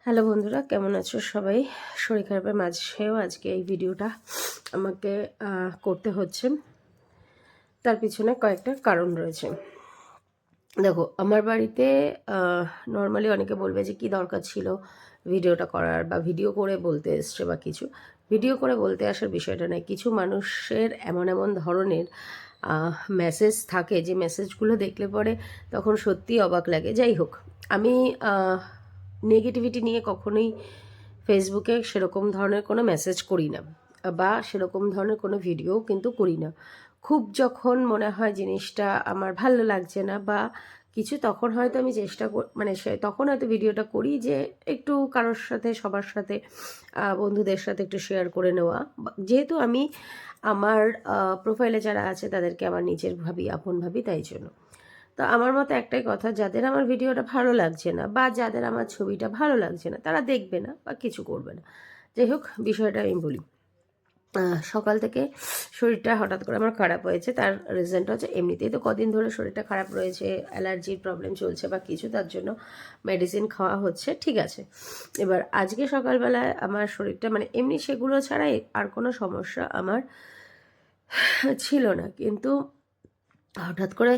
Hello বন্ধুরা, কেমন আছো সবাই? শরীর খারাপের মাঝেও আজকে এই ভিডিওটা আমাকে করতে হচ্ছে। তার পিছনে কয়েকটা কারণ রয়েছে। দেখো, আমার বাড়িতে নর্মালি অনেকে বলবে যে কি দরকার ছিল ভিডিওটা করার, বা ভিডিও করে বলতে এসছে বা কিছু। ভিডিও করে বলতে আসার বিষয়টা নয়। কিছু মানুষের এমন এমন ধরনের মেসেজ থাকে যে মেসেজগুলো দেখলে পরে তখন সত্যিই অবাক লাগে। যাই হোক, আমি নেগেটিভিটি নিয়ে কখনোই ফেসবুকে সেরকম ধরনের কোনো মেসেজ করি না, বা সেরকম ধরনের কোনো ভিডিও কিন্তু করি না। খুব যখন মনে হয় জিনিসটা আমার ভালো লাগছে না বা কিছু, তখন হয়তো আমি চেষ্টা মানে তখন হয়তো ভিডিওটা করি যে একটু কারোর সাথে, সবার সাথে, বন্ধুদের সাথে একটু শেয়ার করে নেওয়া। যেহেতু আমি আমার প্রোফাইলে যারা আছে তাদেরকে আমার নিজের ভাবি, আপন ভাবি, তাই জন্য। তো আমার মতে একটাই কথা, যাদের আমার ভিডিওটা ভালো লাগছে না বা যাদের আমার ছবিটা ভালো লাগছে না তারা দেখবে না বা কিছু করবে না। যাই হোক, বিষয়টা আমি বলি। সকাল থেকে শরীরটা হঠাৎ করে আমার খারাপ হয়েছে। তার রিজনটা হচ্ছে, এমনিতেই তো কদিন ধরে শরীরটা খারাপ রয়েছে, অ্যালার্জির প্রবলেম চলছে বা কিছু, তার জন্য মেডিসিন খাওয়া হচ্ছে, ঠিক আছে। এবার আজকে সকালবেলায় আমার শরীরটা মানে এমনি সেগুলো ছাড়াই আর কোনো সমস্যা আমার ছিল না, কিন্তু হঠাৎ করে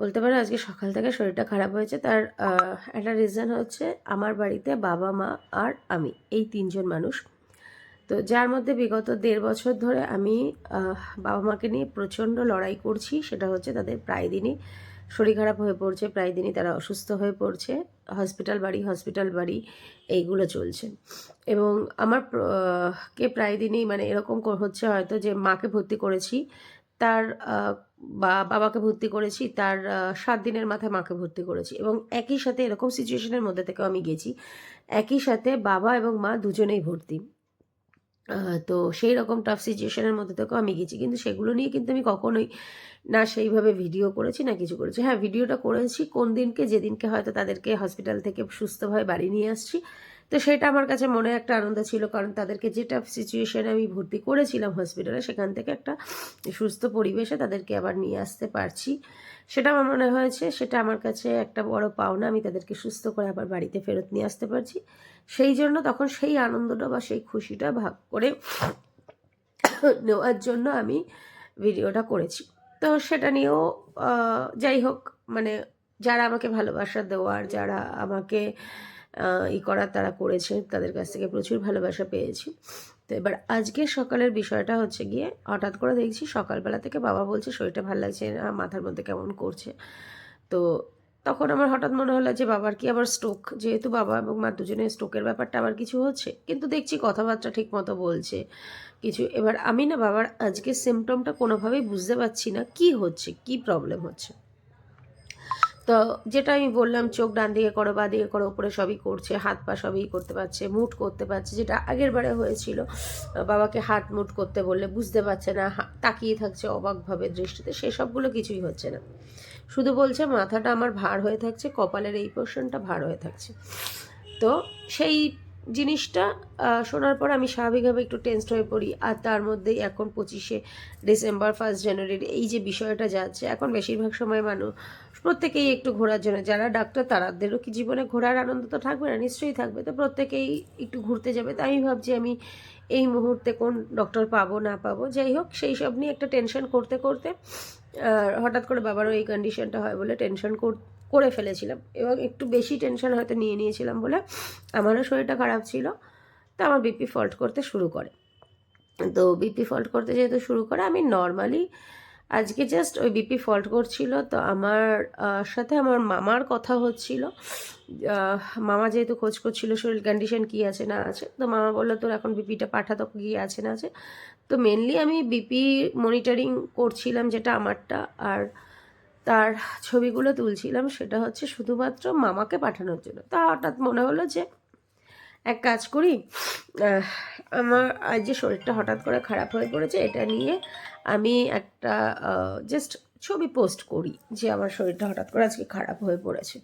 বলতে পারো আজকে সকাল থেকে শরীরটা খারাপ হয়েছে। তার একটা রিজন হচ্ছে, আমার বাড়িতে বাবা, মা আর আমি, এই তিনজন মানুষ। তো যার মধ্যে বিগত 1.5 বছর ধরে আমি বাবা মাকে নিয়ে প্রচণ্ড লড়াই করছি। সেটা হচ্ছে, তাদের প্রায় দিনই শরীর খারাপ হয়ে পড়ছে, প্রায় দিনই তারা অসুস্থ হয়ে পড়ছে, হসপিটাল বাড়ি এইগুলো চলছে। এবং আমার কে প্রায় দিনই মানে এরকম হচ্ছে হয়তো যে মাকে ভর্তি করেছি, তার বা বাবাকে ভর্তি করেছি, তার 7 দিনের মাথায় মাকে ভর্তি করেছি, এবং একই সাথে এরকম সিচুয়েশনের মধ্যে থেকেও আমি গেছি। একই সাথে বাবা এবং মা দুজনেই ভর্তি। তো সেই রকম টাফ সিচুয়েশনের মধ্যে থেকেও আমি গেছি, কিন্তু সেগুলো নিয়ে কিন্তু আমি কখনোই না সেইভাবে ভিডিও করেছি না কিছু করেছি। হ্যাঁ, ভিডিওটা করেছি কোন দিনকে, যেদিনকে হয়তো তাদেরকে হসপিটাল থেকে সুস্থভাবে বাড়ি নিয়ে আসছি। তো সেটা আমার কাছে মনে একটা আনন্দ ছিল, কারণ তাদেরকে যে টাফ সিচুয়েশনে আমি ভর্তি করেছিলাম হসপিটালে, সেখান থেকে একটা সুস্থ পরিবেশে তাদেরকে আবার নিয়ে আসতে পারছি, সেটা আমার মনে হয়েছে সেটা আমার কাছে একটা বড় পাওনা। আমি তাদেরকে সুস্থ করে আবার বাড়িতে ফেরত নিয়ে আসতে পারছি। সেই জন্য তখন সেই আনন্দটা বা সেই খুশিটা ভাগ করে নেওয়ার জন্য আমি ভিডিওটা করেছি। তো সেটা নিয়েও যাই হোক, মানে যারা আমাকে ভালোবাসা দেওয়ার, যারা আমাকে করার, তারা করেছে, তাদের কাছ থেকে প্রচুর ভালোবাসা পেয়েছি। তো এবার আজকের সকালের বিষয়টা হচ্ছে গিয়ে, হঠাৎ করে দেখছি সকালবেলা থেকে বাবা বলছে শরীরটা ভালো লাগছে না, মাথার মধ্যে কেমন করছে। তো তখন আমার হঠাৎ মনে হলো যে বাবার কি আবার স্ট্রোক, যেহেতু বাবা এবং মা দুজনের স্ট্রোকের ব্যাপারটা আবার কিছু হচ্ছে, কিন্তু দেখছি কথাবার্তা ঠিক মতো বলছে কিছু। এবার আমি না বাবার আজকে সিমটমটা কোনোভাবেই বুঝতে পারছি না কি হচ্ছে, কি প্রবলেম হচ্ছে। তো যেটা আমি বললাম, চোখ ডান দিকে করো, বা দিকে করো, উপরে সবই করছে, হাত পা সবই করতে পারছে, মুট করতে পারছে, যেটা আগের বারে হয়েছিল বাবাকে হাত মুট করতে বললে বুঝতে পারছে না, তাকিয়ে থাকছে অবাকভাবে দৃষ্টিতে, সেসবগুলো কিছুই হচ্ছে না। শুধু বলছে মাথাটা আমার ভার হয়ে থাকছে, কপালের এই পোর্শনটা ভার হয়ে থাকছে। তো সেই জিনিসটা শোনার পর আমি স্বাভাবিকভাবে একটু টেনসড হয়ে পড়ি। আর তার মধ্যেই এখন 25শে ডিসেম্বর, 1 জানুয়ারির এই যে বিষয়টা যাচ্ছে, এখন বেশিরভাগ সময় মানুষ প্রত্যেকেই একটু ঘোরার জন্য, যারা ডাক্তার তাদেরও কি জীবনে ঘোরার আনন্দ তো থাকবে না, নিশ্চয়ই থাকবে। তো প্রত্যেকেই একটু ঘুরতে যাবে। তো আমি ভাবছি আমি এই মুহূর্তে কোন ডক্টর পাবো না পাবো, যাই হোক সেই সব নিয়ে একটা টেনশন করতে করতে হঠাৎ করে বাবারও এই কন্ডিশনটা হয় বলে টেনশন করে ফেলেছিলাম, এবং একটু বেশি টেনশন হয়তো নিয়ে নিয়েছিলাম বলে আমারও শরীরটা খারাপ ছিল। তো আমার বিপি ফল্ট করতে শুরু করে। তো বিপি ফল্ট করতে যেহেতু শুরু করে, আমি নর্মালি আজকে জাস্ট ওই বিপি ফল্ট করছিল, তো আমার সাথে আমার মামার কথা হচ্ছিল। মামা যেহেতু খোঁজ করছিল শরীর কন্ডিশন কী আছে না আছে, তো মামা বললো তোর এখন বিপিটা পাঠাতো, গিয়ে আছে না আছে। তো মেনলি আমি বিপি মনিটরিং করছিলাম, যেটা আমারটা, আর তার ছবিগুলো তুলছিলাম, সেটা হচ্ছে শুধুমাত্র মামাকে পাঠানোর জন্য। তা হঠাৎ মনে হলো যে এক কাজ করি, আমার আজ যে শরীরটা হঠাৎ করে খারাপ হয়ে পড়েছে, এটা নিয়ে আমি একটা জাস্ট ছবি পোস্ট করি যে আমার শরীরটা হঠাৎ করে আজকে খারাপ হয়ে পড়েছে।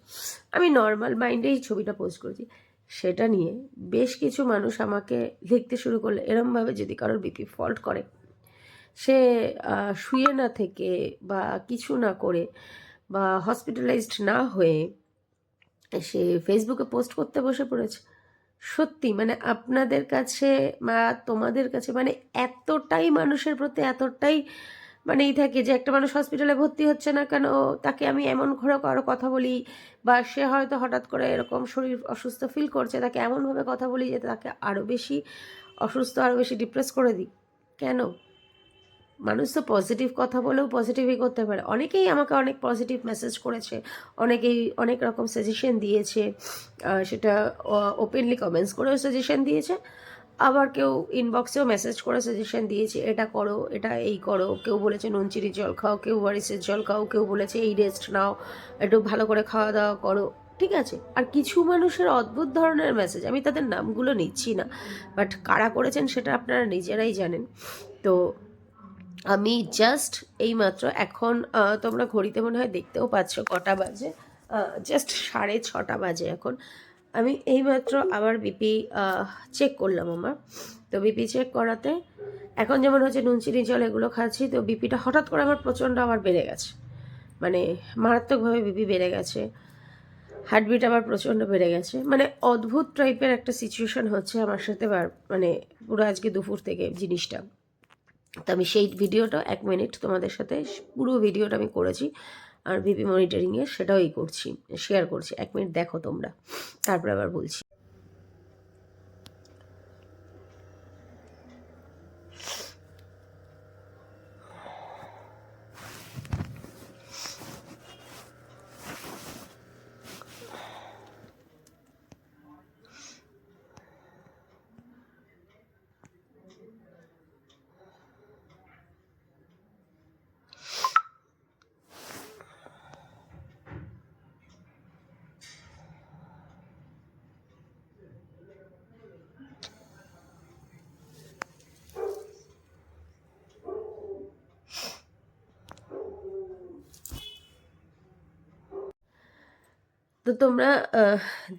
আমি নর্মাল মাইন্ডেই ছবিটা পোস্ট করেছি। সেটা নিয়ে বেশ কিছু মানুষ আমাকে লিখতে শুরু করলে, এরমভাবে যদি কারোর বিপি ফল্ট করে, সে শুয়ে না থেকে বা কিছু না করে বা হসপিটালাইজড না হয়ে সে ফেসবুকে পোস্ট করতে বসে পড়েছে। সত্যি মানে আপনাদের কাছে বা তোমাদের কাছে মানে এতটাই মানুষের প্রতি এতটাই মানে এই থাকে যে একটা মানুষ হসপিটালে ভর্তি হচ্ছে না কেন, তাকে আমি এমন ঘরে কারো কথা বলি, বা সে হয়তো হঠাৎ করে এরকম শরীর অসুস্থ ফিল করছে, তাকে এমনভাবে কথা বলি যে তাকে আরও বেশি অসুস্থ আরও বেশি ডিপ্রেস করে দিই। কেন? মানুষ তো পজিটিভ কথা বলেও পজিটিভই করতে পারে। অনেকেই আমাকে অনেক পজিটিভ মেসেজ করেছে, অনেকেই অনেক রকম সাজেশন দিয়েছে, সেটা ওপেনলি কমেন্টস করেও সাজেশন দিয়েছে, আবার কেউ ইনবক্সেও মেসেজ করে সাজেশন দিয়েছে, এটা করো, এটা এই করো। কেউ বলেছে নুন চিনি জল খাও, কেউ ওয়ারিসের জল খাও, কেউ বলেছে এই রেস্ট নাও, একটু ভালো করে খাওয়া দাওয়া করো। ঠিক আছে, আর কিছু মানুষের অদ্ভুত ধরনের মেসেজ, আমি তাদের নামগুলো নিচ্ছি না, বাট কারা করেছেন সেটা আপনারা নিজেরাই জানেন। তো আমি জাস্ট এইমাত্র এখন তোমরা ঘড়িতে মনে হয় দেখতেও পাচ্ছ কটা বাজে, জাস্ট 6:30 বাজে এখন। আমি এইমাত্র আবার বিপি চেক করলাম আমার। তো বিপি চেক করাতে এখন যেমন হচ্ছে নুন চিনি জল এগুলো খাচ্ছি, তো বিপিটা হঠাৎ করে আমার প্রচণ্ড আবার বেড়ে গেছে, মানে মারাত্মকভাবে বিপি বেড়ে গেছে, হার্টবিট আবার প্রচণ্ড বেড়ে গেছে, মানে অদ্ভুত টাইপের একটা সিচুয়েশন হচ্ছে আমার সাথে, মানে পুরো আজকে দুপুর থেকে জিনিসটা। তো আমি সেই ভিডিওটা 1 মিনিট তোমাদের সাথে পুরো ভিডিওটা আমি করেছি, আর বিপি মনিটরিংয়ে সেটাও করছি, শেয়ার করছি। 1 মিনিট দেখো তোমরা, তারপরে আবার বলছি। তো তোমরা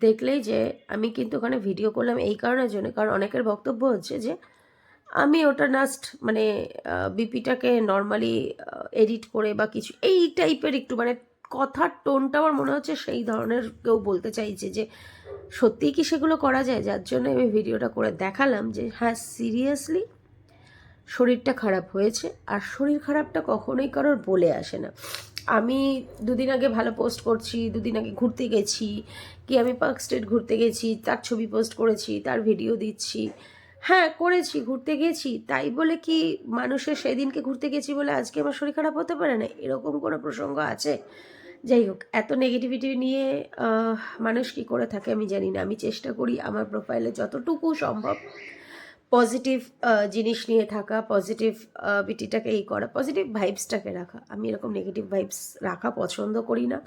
দেখলেই যে আমি কিন্তু ওখানে ভিডিও করলাম এই কারণের জন্য, কারণ অনেকের বক্তব্য হচ্ছে যে আমি ওটা জাস্ট মানে বিপিটাকে নর্মালি এডিট করে বা কিছু এই টাইপের একটু মানে কথার টোনটা আমার মনে হচ্ছে সেই ধরনের কেউ বলতে চাইছে যে সত্যিই কি সেগুলো করা যায়, যার জন্য আমি ভিডিওটা করে দেখালাম যে হ্যাঁ সিরিয়াসলি শরীরটা খারাপ হয়েছে। আর শরীর খারাপটা কখনোই কারোর বলে আসে না। আমি দুদিন আগে ভালো পোস্ট করছি, দুদিন আগে ঘুরতে গেছি, কি আমি পার্ক স্ট্রিট ঘুরতে গেছি, তার ছবি পোস্ট করেছি, তার ভিডিও দিচ্ছি। হ্যাঁ করেছি, ঘুরতে গেছি, তাই বলে কি মানুষের সেদিনকে ঘুরতে গেছি বলে আজকে আমার শরীর খারাপ হতে পারে না? এরকম কোনো প্রসঙ্গ আছে? যাই হোক, এত নেগেটিভিটি নিয়ে মানুষ কী করে থাকে আমি জানি না। আমি চেষ্টা করি আমার প্রোফাইলে যতটুকু সম্ভব পজিটিভ জিনিস নিয়ে থাকা, পজিটিভ বিটিটাকে করা, পজিটিভ ভাইবসটাকে রাখা। আমি এরকম নেগেটিভ ভাইবস রাখা পছন্দ করি না।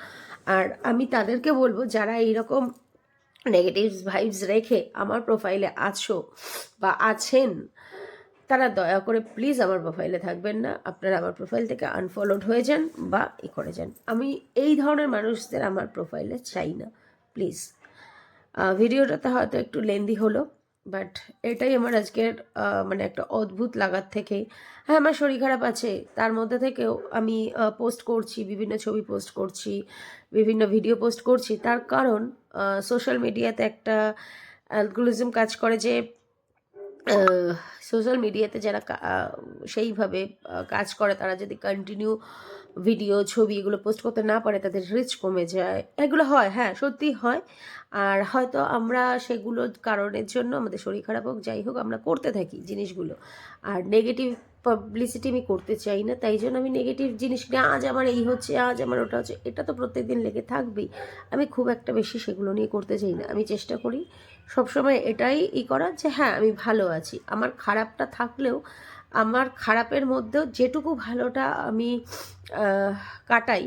আর আমি তাদেরকে বলবো যারা এইরকম নেগেটিভ ভাইবস রেখে আমার প্রোফাইলে আছো বা আছেন, তারা দয়া করে প্লিজ আমার প্রোফাইলে থাকবেন না। আপনারা আমার প্রোফাইল থেকে আনফলোড হয়ে যান বা করে যান। আমি এই ধরনের মানুষদের আমার প্রোফাইলে চাই না, প্লিজ। ভিডিওটাতে হয়তো একটু লেন্দি হলো, বাট এটাই আমার আজকের মানে একটা অদ্ভুত লাগার থেকে। হ্যাঁ আমার শরীর খারাপ আছে, তার মধ্যে থেকেও আমি পোস্ট করছি, বিভিন্ন ছবি পোস্ট করছি, বিভিন্ন ভিডিও পোস্ট করছি। তার কারণ সোশ্যাল মিডিয়াতে একটা অ্যালগোরিদম কাজ করে যে সোশ্যাল মিডিয়াতে যারা সেইভাবে কাজ করে, তারা যদি কন্টিনিউ ভিডিও ছবি এগুলো পোস্ট করতে না পারে, তাদের রিচ কমে যায়। এগুলো হয়, হ্যাঁ সত্যি হয়। আর হয়তো আমরা সেগুলোর কারণের জন্য আমাদের শরীর খারাপ হোক যাই হোক আমরা করতে থাকি জিনিসগুলো। আর নেগেটিভ পাবলিসিটি আমি করতে চাই না, তাই জন্য আমি নেগেটিভ জিনিস নিয়ে আজ আমার এই হচ্ছে, আজ আমার ওটা হচ্ছে, এটা তো প্রত্যেক দিন লেগে থাকবেই। আমি খুব একটা বেশি সেগুলো নিয়ে করতে চাই না। আমি চেষ্টা করি সবসময় এটাই করার যে হ্যাঁ আমি ভালো আছি। আমার খারাপটা থাকলেও আমার খারাপের মধ্যেও যেটুকু ভালোটা আমি কাটাই,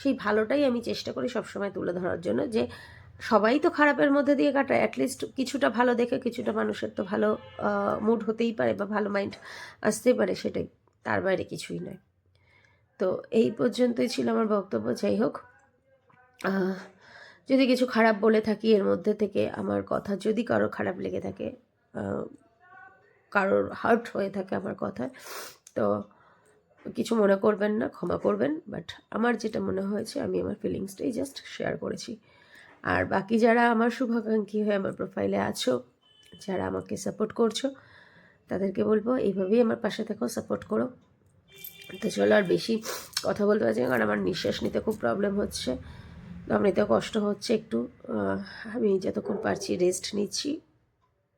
সেই ভালোটাই আমি চেষ্টা করি সবসময় তুলে ধরার জন্য। যে সবাই তো খারাপের মধ্যে দিয়ে কাটায়, অ্যাটলিস্ট কিছুটা ভালো দেখে কিছুটা মানুষের তো ভালো মুড হতেই পারে বা ভালো মাইন্ড আসতেই পারে, সেটাই, তার বাইরে কিছুই নয়। তো এই পর্যন্তই ছিল আমার বক্তব্য। যাই হোক, যদি কিছু খারাপ বলে থাকি এর মধ্যে থেকে, আমার কথা যদি কারো খারাপ লেগে থাকে, কারোর হার্ট হয়ে থাকে আমার কথায়, তো কিছু মনে করবেন না, ক্ষমা করবেন। বাট আমার যেটা মনে হয়েছে আমি আমার ফিলিংসটাই জাস্ট শেয়ার করেছি। আর বাকি যারা আমার শুভাকাঙ্ক্ষী হয়ে আমার প্রোফাইলে আছো, যারা আমাকে সাপোর্ট করছো, তাদেরকে বলবো এইভাবেই আমার পাশে থেকেও সাপোর্ট করো। তো চলো আর বেশি কথা বলতে পারছি না, কারণ আমার নিঃশ্বাস নিতে খুব প্রবলেম হচ্ছে, দম নিতে কষ্ট হচ্ছে একটু। আমি যতক্ষণ পারছি রেস্ট নিচ্ছি,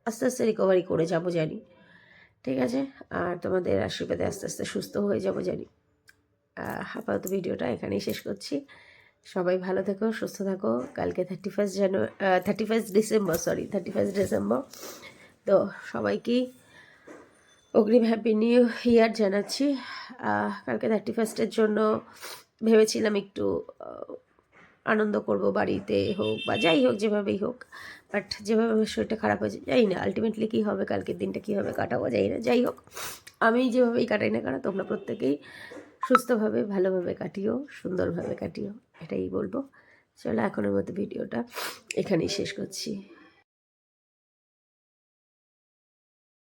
আস্তে আস্তে রিকভারি করে যাবো জানি, ঠিক আছে? আর তোমাদের আশীর্বাদে আস্তে আস্তে সুস্থ হয়ে যাবো জানি। আপাতত ভিডিওটা এখানেই শেষ করছি। সবাই ভালো থেকো, সুস্থ থাকো। কালকে 31 ডিসেম্বর, তো সবাইকেই অগ্রিম হ্যাপি নিউ ইয়ার জানাচ্ছি। কালকে 31 জন্য ভেবেছিলাম একটু আনন্দ করব, বাড়িতে হোক বা যাই হোক, যেভাবেই হোক, বাট যেভাবে আমার শরীরটা খারাপ হয়েছে যাই না, আলটিমেটলি কী হবে, কালকের দিনটা কীভাবে কাটাবো যাই না। যাই হোক, আমি যেভাবেই কাটাই না কেন, তোমরা প্রত্যেকেই সুস্থভাবে ভালোভাবে কাটিও, সুন্দরভাবে কাটিও, এটাই বলবো। চলো এখনের মতো ভিডিওটা এখানেই শেষ করছি।